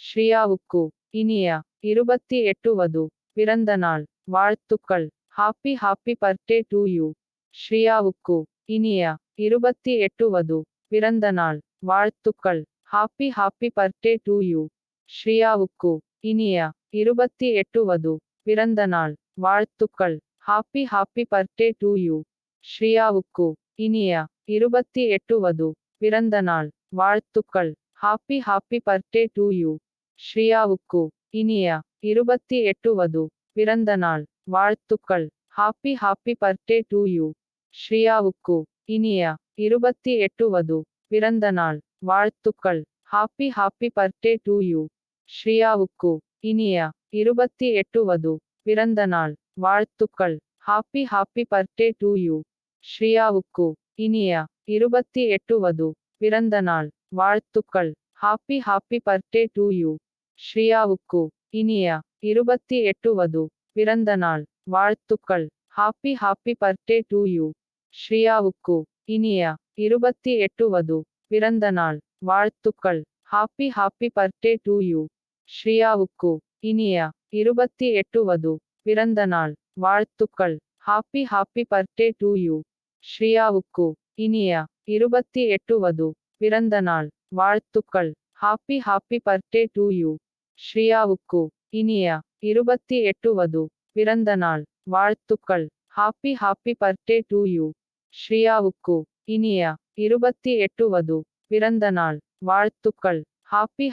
ஸ்ரீயாவுக்கு இனிய 28 வது பிறந்த நாள் வாழ்த்துக்கள். Happy happy birthday to you. ஸ்ரீயாவுக்கு இனிய 28 வது பிறந்த நாள் வாழ்த்துக்கள். Happy happy birthday to you. ஸ்ரீயாவுக்கு இனிய 28 வது பிறந்த நாள் வாழ்த்துக்கள். Happy happy birthday to you. ஸ்ரீயாவுக்கு இனிய 28 வது பிறந்த நாள் வாழ்த்துக்கள். Happy happy birthday to you. ஸ்ரீயாவுக்கு இனிய 28 வது பிறந்த நாள் வாழ்த்துக்கள். Happy happy birthday to you. ஸ்ரீயாவுக்கு இனிய 28 வது பிறந்த நாள் வாழ்த்துக்கள். Happy happy birthday to you. ஸ்ரீயாவுக்கு இனிய 28 வது பிறந்த நாள் வாழ்த்துக்கள். Happy happy birthday to you. ஸ்ரீயாவுக்கு இனிய 28 வது பிறந்த நாள் வாழ்த்துக்கள். Happy happy birthday to you. ஸ்ரீயாவுக்கு இனிய 28 வது பிறந்த நாள் வாழ்த்துக்கள். Happy happy birthday to you. ஸ்ரீயாவுக்கு இனிய 28 வது பிறந்த நாள் வாழ்த்துக்கள். Happy happy birthday to you. ஸ்ரீயாவுக்கு இனிய 28 வது பிறந்த நாள் வாழ்த்துக்கள். Happy happy birthday to you. ஸ்ரீயாவுக்கு இனிய 28 வது பிறந்த நாள் வாழ்த்துக்கள். Happy happy birthday to you. ஸ்ரீயாவுக்கு இனிய 28 வது பிறந்த நாள் வாழ்த்துக்கள். Happy happy birthday to you. ஸ்ரீயாவுக்கு இனிய 28 வது பிறந்த நாள் வாழ்த்துக்கள். ஹாப்பி